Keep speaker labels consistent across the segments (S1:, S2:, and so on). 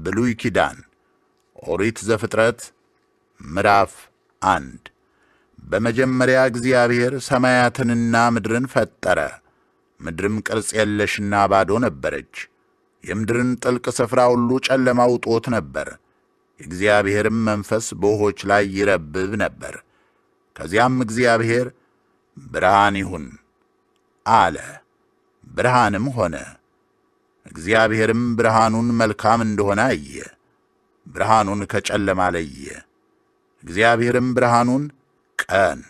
S1: ብሉይ ኪዳን ኦሪት ዘፍጥረት ምዕራፍ 1 በመጀመሪያ እግዚአብሔር ሰማያትንና ምድርን ፈጠረ። ምድርም ቅርጽ የለሽና ባዶ ነበረች። የምድርን ጥልቅ ስፍራ ሁሉ ጨለማ ውጦት ነበር። የእግዚአብሔርም መንፈስ በውኆች ላይ ይረብብ ነበር። ከዚያም እግዚአብሔር ብርሃን ይሁን አለ። ብርሃንም ሆነ። እግዚአብሔርም ብርሃኑን መልካም እንደሆነ አየ። ብርሃኑን ከጨለማ ለየ። እግዚአብሔርም ብርሃኑን ቀን፣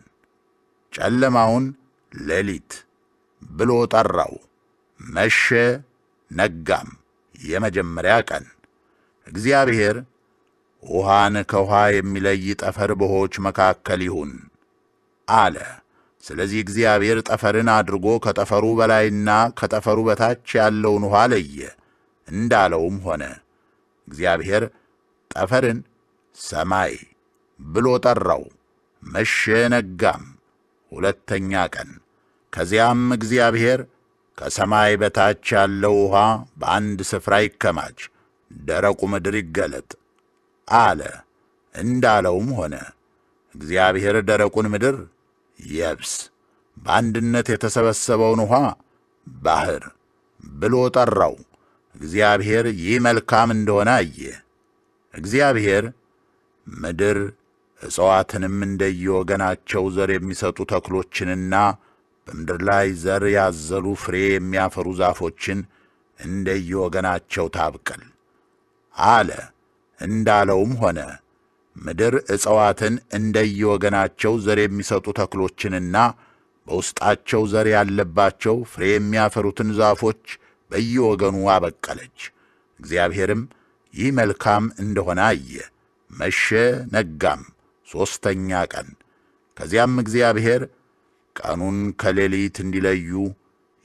S1: ጨለማውን ሌሊት ብሎ ጠራው። መሸ፣ ነጋም፣ የመጀመሪያ ቀን። እግዚአብሔር ውሃን ከውሃ የሚለይ ጠፈር በውኆች መካከል ይሁን አለ። ስለዚህ እግዚአብሔር ጠፈርን አድርጎ ከጠፈሩ በላይና ከጠፈሩ በታች ያለውን ውሃ ለየ። እንዳለውም ሆነ። እግዚአብሔር ጠፈርን ሰማይ ብሎ ጠራው። መሸ፣ ነጋም፣ ሁለተኛ ቀን። ከዚያም እግዚአብሔር ከሰማይ በታች ያለው ውሃ በአንድ ስፍራ ይከማች፣ ደረቁ ምድር ይገለጥ አለ። እንዳለውም ሆነ። እግዚአብሔር ደረቁን ምድር የብስ፣ በአንድነት የተሰበሰበውን ውሃ ባሕር ብሎ ጠራው። እግዚአብሔር ይህ መልካም እንደሆነ አየ። እግዚአብሔር ምድር እጽዋትንም እንደየወገናቸው ዘር የሚሰጡ ተክሎችንና በምድር ላይ ዘር ያዘሉ ፍሬ የሚያፈሩ ዛፎችን እንደየወገናቸው ታብቅል አለ። እንዳለውም ሆነ። ምድር እጽዋትን እንደየወገናቸው ዘር የሚሰጡ ተክሎችንና በውስጣቸው ዘር ያለባቸው ፍሬ የሚያፈሩትን ዛፎች በየወገኑ አበቀለች። እግዚአብሔርም ይህ መልካም እንደሆነ አየ። መሸ፣ ነጋም፣ ሦስተኛ ቀን። ከዚያም እግዚአብሔር ቀኑን ከሌሊት እንዲለዩ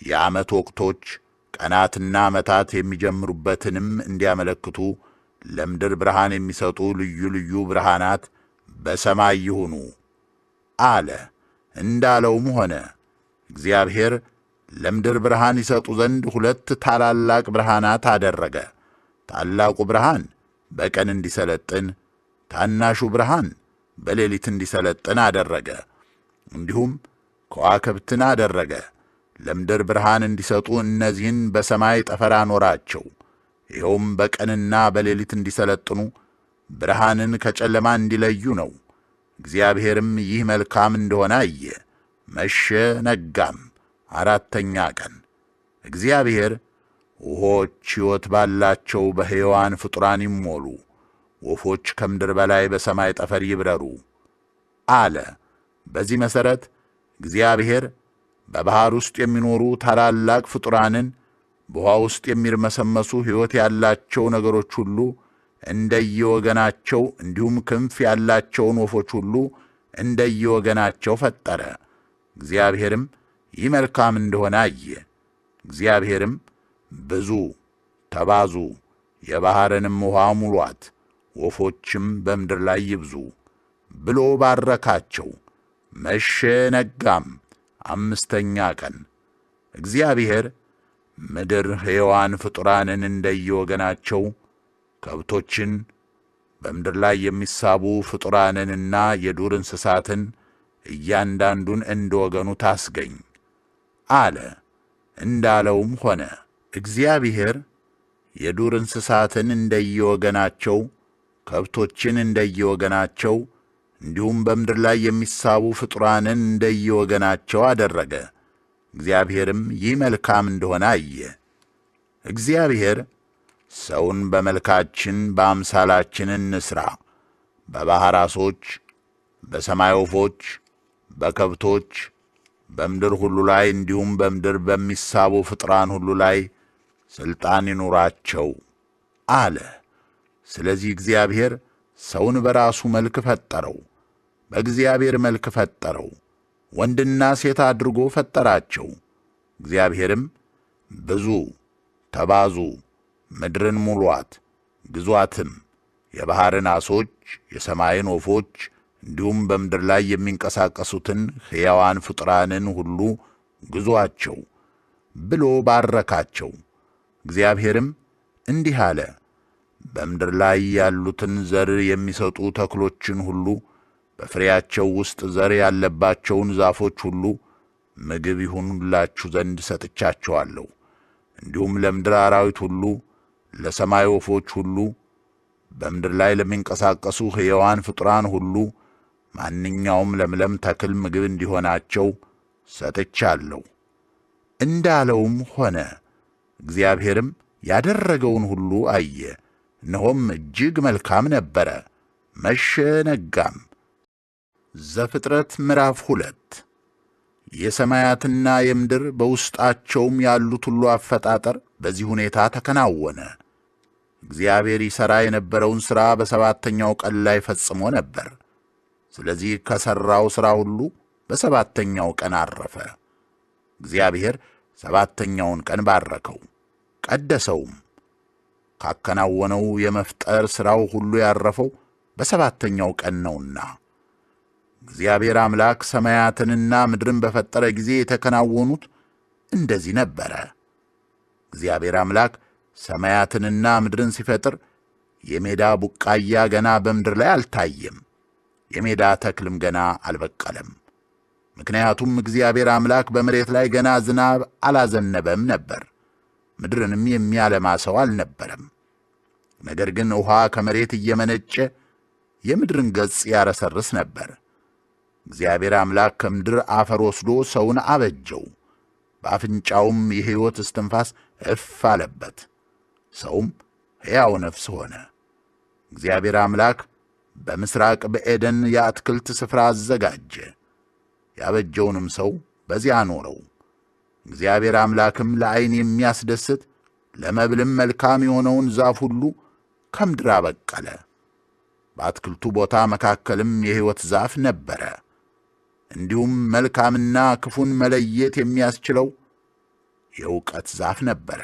S1: የዓመት ወቅቶች ቀናትና ዓመታት የሚጀምሩበትንም እንዲያመለክቱ ለምድር ብርሃን የሚሰጡ ልዩ ልዩ ብርሃናት በሰማይ ይሁኑ አለ። እንዳለውም ሆነ። እግዚአብሔር ለምድር ብርሃን ይሰጡ ዘንድ ሁለት ታላላቅ ብርሃናት አደረገ። ታላቁ ብርሃን በቀን እንዲሰለጥን፣ ታናሹ ብርሃን በሌሊት እንዲሰለጥን አደረገ። እንዲሁም ከዋክብትን አደረገ። ለምድር ብርሃን እንዲሰጡ እነዚህን በሰማይ ጠፈር አኖራቸው። ይኸውም በቀንና በሌሊት እንዲሰለጥኑ፣ ብርሃንን ከጨለማ እንዲለዩ ነው። እግዚአብሔርም ይህ መልካም እንደሆነ አየ። መሸ፣ ነጋም፣ አራተኛ ቀን። እግዚአብሔር ውኆች ሕይወት ባላቸው በሕያዋን ፍጡራን ይሞሉ፣ ወፎች ከምድር በላይ በሰማይ ጠፈር ይብረሩ አለ። በዚህ መሠረት እግዚአብሔር በባሕር ውስጥ የሚኖሩ ታላላቅ ፍጡራንን፣ በውኃ ውስጥ የሚርመሰመሱ ሕይወት ያላቸው ነገሮች ሁሉ እንደየወገናቸው፣ እንዲሁም ክንፍ ያላቸውን ወፎች ሁሉ እንደየወገናቸው ፈጠረ። እግዚአብሔርም ይህ መልካም እንደሆነ አየ። እግዚአብሔርም ብዙ ተባዙ፣ የባሕርንም ውኃ ሙሏት፣ ወፎችም በምድር ላይ ይብዙ ብሎ ባረካቸው። መሸ፣ ነጋም፣ አምስተኛ ቀን። እግዚአብሔር ምድር ሕያዋን ፍጡራንን እንደየወገናቸው፣ ከብቶችን፣ በምድር ላይ የሚሳቡ ፍጡራንንና የዱር እንስሳትን እያንዳንዱን እንደ ወገኑ ታስገኝ አለ። እንዳለውም ሆነ። እግዚአብሔር የዱር እንስሳትን እንደየወገናቸው፣ ከብቶችን እንደየወገናቸው፣ እንዲሁም በምድር ላይ የሚሳቡ ፍጡራንን እንደየወገናቸው አደረገ። እግዚአብሔርም ይህ መልካም እንደሆነ አየ። እግዚአብሔር ሰውን በመልካችን በአምሳላችን እንሥራ፣ በባሕር ዓሦች፣ በሰማይ ወፎች፣ በከብቶች፣ በምድር ሁሉ ላይ እንዲሁም በምድር በሚሳቡ ፍጡራን ሁሉ ላይ ሥልጣን ይኑራቸው አለ። ስለዚህ እግዚአብሔር ሰውን በራሱ መልክ ፈጠረው፣ በእግዚአብሔር መልክ ፈጠረው፣ ወንድና ሴት አድርጎ ፈጠራቸው። እግዚአብሔርም ብዙ ተባዙ፣ ምድርን ሙሉአት፣ ግዙአትም፣ የባሕርን ዓሦች፣ የሰማይን ወፎች እንዲሁም በምድር ላይ የሚንቀሳቀሱትን ሕያዋን ፍጡራንን ሁሉ ግዙአቸው ብሎ ባረካቸው። እግዚአብሔርም እንዲህ አለ፣ በምድር ላይ ያሉትን ዘር የሚሰጡ ተክሎችን ሁሉ፣ በፍሬያቸው ውስጥ ዘር ያለባቸውን ዛፎች ሁሉ ምግብ ይሁኑላችሁ ዘንድ ሰጥቻቸዋለሁ። እንዲሁም ለምድር አራዊት ሁሉ፣ ለሰማይ ወፎች ሁሉ፣ በምድር ላይ ለሚንቀሳቀሱ ሕያዋን ፍጡራን ሁሉ ማንኛውም ለምለም ተክል ምግብ እንዲሆናቸው ሰጥቻለሁ። እንዳለውም ሆነ። እግዚአብሔርም ያደረገውን ሁሉ አየ፣ እነሆም እጅግ መልካም ነበረ። መሸ፣ ነጋም። ዘፍጥረት ምዕራፍ 2 የሰማያትና የምድር በውስጣቸውም ያሉት ሁሉ አፈጣጠር በዚህ ሁኔታ ተከናወነ። እግዚአብሔር ይሠራ የነበረውን ሥራ በሰባተኛው ቀን ላይ ፈጽሞ ነበር። ስለዚህ ከሠራው ሥራ ሁሉ በሰባተኛው ቀን አረፈ። እግዚአብሔር ሰባተኛውን ቀን ባረከው፣ ቀደሰውም። ካከናወነው የመፍጠር ሥራው ሁሉ ያረፈው በሰባተኛው ቀን ነውና። እግዚአብሔር አምላክ ሰማያትንና ምድርን በፈጠረ ጊዜ የተከናወኑት እንደዚህ ነበረ። እግዚአብሔር አምላክ ሰማያትንና ምድርን ሲፈጥር የሜዳ ቡቃያ ገና በምድር ላይ አልታየም፣ የሜዳ ተክልም ገና አልበቀለም። ምክንያቱም እግዚአብሔር አምላክ በመሬት ላይ ገና ዝናብ አላዘነበም ነበር፣ ምድርንም የሚያለማ ሰው አልነበረም። ነገር ግን ውኃ ከመሬት እየመነጨ የምድርን ገጽ ያረሰርስ ነበር። እግዚአብሔር አምላክ ከምድር አፈር ወስዶ ሰውን አበጀው፣ በአፍንጫውም የሕይወት እስትንፋስ እፍ አለበት፣ ሰውም ሕያው ነፍስ ሆነ። እግዚአብሔር አምላክ በምሥራቅ በኤደን የአትክልት ስፍራ አዘጋጀ፣ ያበጀውንም ሰው በዚያ አኖረው። እግዚአብሔር አምላክም ለዐይን የሚያስደስት ለመብልም መልካም የሆነውን ዛፍ ሁሉ ከምድር አበቀለ። በአትክልቱ ቦታ መካከልም የሕይወት ዛፍ ነበረ። እንዲሁም መልካምና ክፉን መለየት የሚያስችለው የእውቀት ዛፍ ነበረ።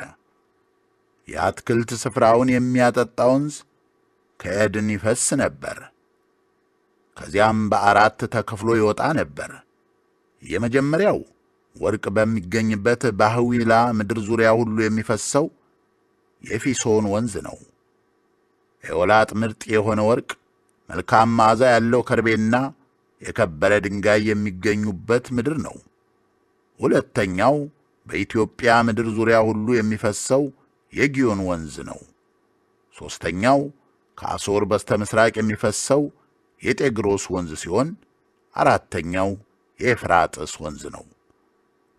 S1: የአትክልት ስፍራውን የሚያጠጣ ወንዝ ከዔድን ይፈስ ነበር። ከዚያም በአራት ተከፍሎ ይወጣ ነበር። የመጀመሪያው ወርቅ በሚገኝበት በሐዊላ ምድር ዙሪያ ሁሉ የሚፈሰው የፊሶን ወንዝ ነው። ኤውላጥ ምርጥ የሆነ ወርቅ፣ መልካም መዓዛ ያለው ከርቤና የከበረ ድንጋይ የሚገኙበት ምድር ነው። ሁለተኛው በኢትዮጵያ ምድር ዙሪያ ሁሉ የሚፈሰው የጊዮን ወንዝ ነው። ሦስተኛው ከአሦር በስተ ምሥራቅ የሚፈሰው የጤግሮስ ወንዝ ሲሆን አራተኛው የኤፍራጥስ ወንዝ ነው።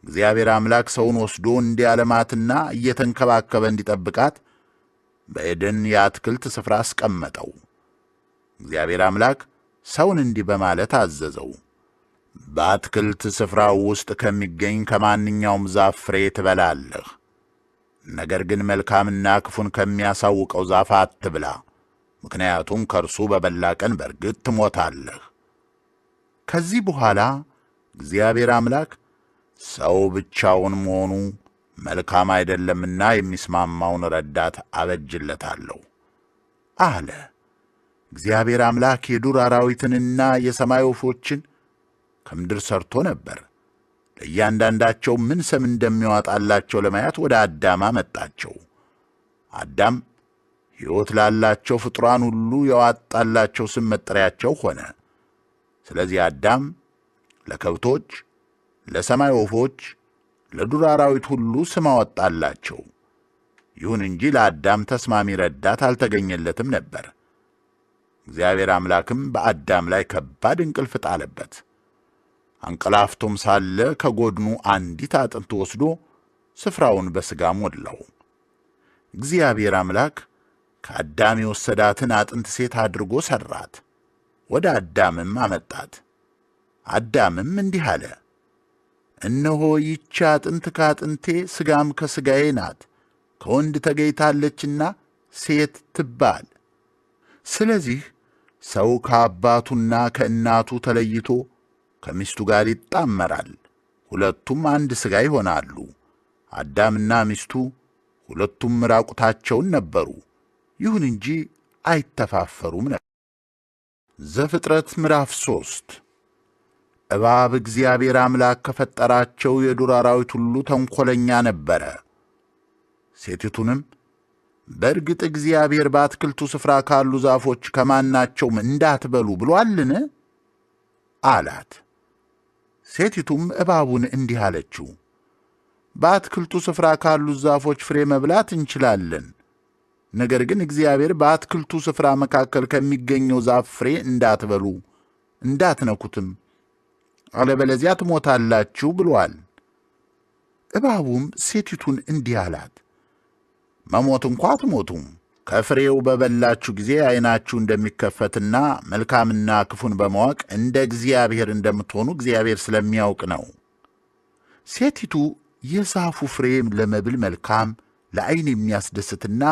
S1: እግዚአብሔር አምላክ ሰውን ወስዶ እንዲያለማትና እየተንከባከበ እንዲጠብቃት በዔድን የአትክልት ስፍራ አስቀመጠው። እግዚአብሔር አምላክ ሰውን እንዲህ በማለት አዘዘው፣ በአትክልት ስፍራው ውስጥ ከሚገኝ ከማንኛውም ዛፍ ፍሬ ትበላለህ፣ ነገር ግን መልካምና ክፉን ከሚያሳውቀው ዛፍ አትብላ፣ ምክንያቱም ከእርሱ በበላ ቀን በርግጥ ትሞታለህ። ከዚህ በኋላ እግዚአብሔር አምላክ ሰው ብቻውን መሆኑ መልካም አይደለምና የሚስማማውን ረዳት አበጅለታለሁ አለ። እግዚአብሔር አምላክ የዱር አራዊትንና የሰማይ ወፎችን ከምድር ሠርቶ ነበር። ለእያንዳንዳቸው ምን ስም እንደሚያወጣላቸው ለማየት ወደ አዳም አመጣቸው። አዳም ሕይወት ላላቸው ፍጡራን ሁሉ ያወጣላቸው ስም መጠሪያቸው ሆነ። ስለዚህ አዳም ለከብቶች፣ ለሰማይ ወፎች፣ ለዱር አራዊት ሁሉ ስም አወጣላቸው። ይሁን እንጂ ለአዳም ተስማሚ ረዳት አልተገኘለትም ነበር። እግዚአብሔር አምላክም በአዳም ላይ ከባድ እንቅልፍ ጣለበት። አንቀላፍቶም ሳለ ከጎድኑ አንዲት አጥንት ወስዶ ስፍራውን በሥጋ ሞላው። እግዚአብሔር አምላክ ከአዳም የወሰዳትን አጥንት ሴት አድርጎ ሠራት፣ ወደ አዳምም አመጣት። አዳምም እንዲህ አለ፣ እነሆ ይህች አጥንት ከአጥንቴ ሥጋም ከሥጋዬ ናት፣ ከወንድ ተገኝታለችና ሴት ትባል። ስለዚህ ሰው ከአባቱና ከእናቱ ተለይቶ ከሚስቱ ጋር ይጣመራል፣ ሁለቱም አንድ ሥጋ ይሆናሉ። አዳምና ሚስቱ ሁለቱም ራቁታቸውን ነበሩ፣ ይሁን እንጂ አይተፋፈሩም ነበር። ዘፍጥረት ምዕራፍ 3 እባብ እግዚአብሔር አምላክ ከፈጠራቸው የዱር አራዊት ሁሉ ተንኰለኛ ነበረ። ሴቲቱንም በእርግጥ እግዚአብሔር በአትክልቱ ስፍራ ካሉ ዛፎች ከማናቸውም እንዳትበሉ ብሎአልን? አላት። ሴቲቱም እባቡን እንዲህ አለችው፣ በአትክልቱ ስፍራ ካሉት ዛፎች ፍሬ መብላት እንችላለን። ነገር ግን እግዚአብሔር በአትክልቱ ስፍራ መካከል ከሚገኘው ዛፍ ፍሬ እንዳትበሉ እንዳትነኩትም፣ አለበለዚያ ትሞታላችሁ ብሎአል። እባቡም ሴቲቱን እንዲህ አላት፣ መሞት እንኳ አትሞቱም። ከፍሬው በበላችሁ ጊዜ ዓይናችሁ እንደሚከፈትና መልካምና ክፉን በማወቅ እንደ እግዚአብሔር እንደምትሆኑ እግዚአብሔር ስለሚያውቅ ነው። ሴቲቱ የዛፉ ፍሬ ለመብል መልካም፣ ለዓይን የሚያስደስትና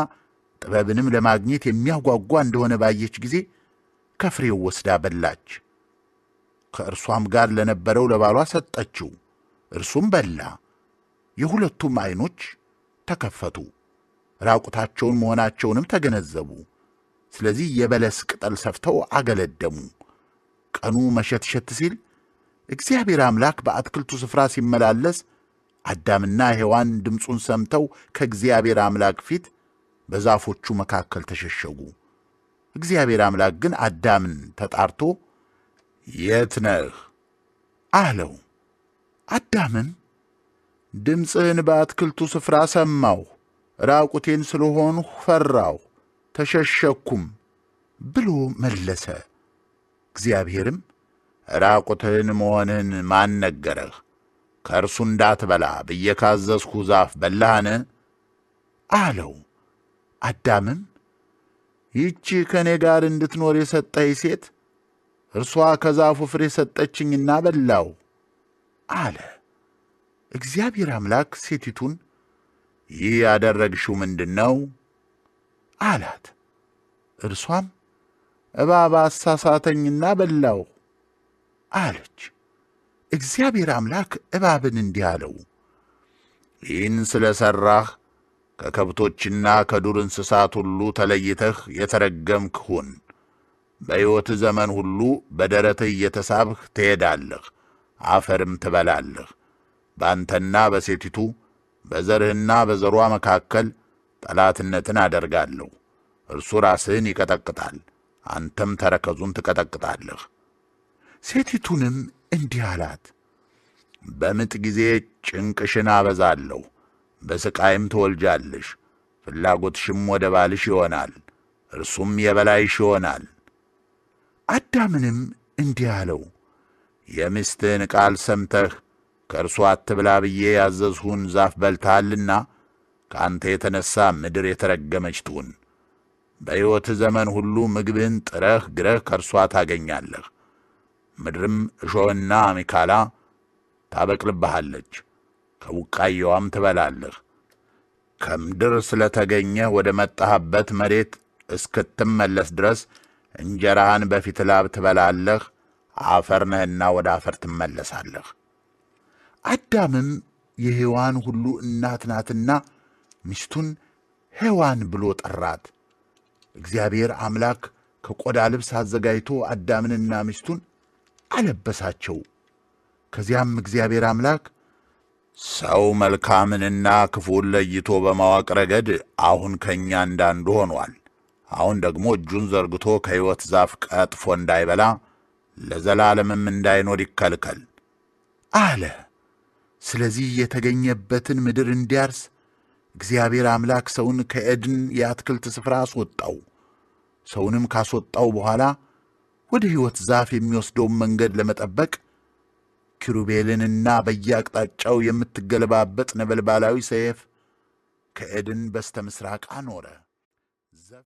S1: ጥበብንም ለማግኘት የሚያጓጓ እንደሆነ ባየች ጊዜ ከፍሬው ወስዳ በላች። ከእርሷም ጋር ለነበረው ለባሏ ሰጠችው፣ እርሱም በላ። የሁለቱም ዓይኖች ተከፈቱ፣ ራቁታቸውን መሆናቸውንም ተገነዘቡ። ስለዚህ የበለስ ቅጠል ሰፍተው አገለደሙ። ቀኑ መሸትሸት ሲል እግዚአብሔር አምላክ በአትክልቱ ስፍራ ሲመላለስ አዳምና ሔዋን ድምፁን ሰምተው ከእግዚአብሔር አምላክ ፊት በዛፎቹ መካከል ተሸሸጉ። እግዚአብሔር አምላክ ግን አዳምን ተጣርቶ የት ነህ አለው። አዳምም ድምፅህን በአትክልቱ ስፍራ ሰማሁ፣ ራቁቴን ስለሆንሁ ፈራሁ፣ ተሸሸኩም ብሎ መለሰ። እግዚአብሔርም ራቁትህን መሆንህን ማን ነገረህ? ከእርሱ እንዳትበላ ብዬ ካዘዝሁ ዛፍ በላህን? አለው። አዳምም ይህች ከእኔ ጋር እንድትኖር የሰጠኝ ሴት እርሷ ከዛፉ ፍሬ ሰጠችኝና በላው አለ። እግዚአብሔር አምላክ ሴቲቱን ይህ ያደረግሽው ምንድን ነው አላት። እርሷም እባብ አሳሳተኝና በላው አለች። እግዚአብሔር አምላክ እባብን እንዲህ አለው፣ ይህን ስለ ሠራህ ከከብቶችና ከዱር እንስሳት ሁሉ ተለይተህ የተረገምክ ሁን። በሕይወትህ ዘመን ሁሉ በደረትህ እየተሳብህ ትሄዳለህ፣ አፈርም ትበላለህ። በአንተና በሴቲቱ በዘርህና በዘሯ መካከል ጠላትነትን አደርጋለሁ። እርሱ ራስህን ይቀጠቅጣል፣ አንተም ተረከዙን ትቀጠቅጣለህ። ሴቲቱንም እንዲህ አላት፣ በምጥ ጊዜ ጭንቅሽን አበዛለሁ፣ በሥቃይም ትወልጃለሽ። ፍላጎትሽም ወደ ባልሽ ይሆናል፣ እርሱም የበላይሽ ይሆናል። አዳምንም እንዲህ አለው፣ የሚስትህን ቃል ሰምተህ ከእርሱ አትብላ ብዬ ያዘዝሁን ዛፍ በልተሃልና ከአንተ የተነሣ ምድር የተረገመች ትሁን። በሕይወትህ ዘመን ሁሉ ምግብህን ጥረህ ግረህ ከእርሷ ታገኛለህ። ምድርም እሾህና አሜከላ ታበቅልብሃለች፣ ከቡቃያዋም ትበላለህ። ከምድር ስለ ተገኘህ ወደ መጣህበት መሬት እስክትመለስ ድረስ እንጀራህን በፊትህ ላብ ትበላለህ፣ አፈር ነህና ወደ አፈር ትመለሳለህ። አዳምም የሔዋን ሁሉ እናት ናትና ሚስቱን ሔዋን ብሎ ጠራት። እግዚአብሔር አምላክ ከቆዳ ልብስ አዘጋጅቶ አዳምንና ሚስቱን አለበሳቸው። ከዚያም እግዚአብሔር አምላክ ሰው መልካምንና ክፉን ለይቶ በማወቅ ረገድ አሁን ከእኛ እንዳንዱ ሆኗል። አሁን ደግሞ እጁን ዘርግቶ ከሕይወት ዛፍ ቀጥፎ እንዳይበላ ለዘላለምም እንዳይኖር ይከልከል አለ። ስለዚህ የተገኘበትን ምድር እንዲያርስ እግዚአብሔር አምላክ ሰውን ከዔድን የአትክልት ስፍራ አስወጣው። ሰውንም ካስወጣው በኋላ ወደ ሕይወት ዛፍ የሚወስደውን መንገድ ለመጠበቅ ኪሩቤልንና በየአቅጣጫው የምትገለባበጥ ነበልባላዊ ሰይፍ ከዔድን በስተ ምሥራቅ አኖረ።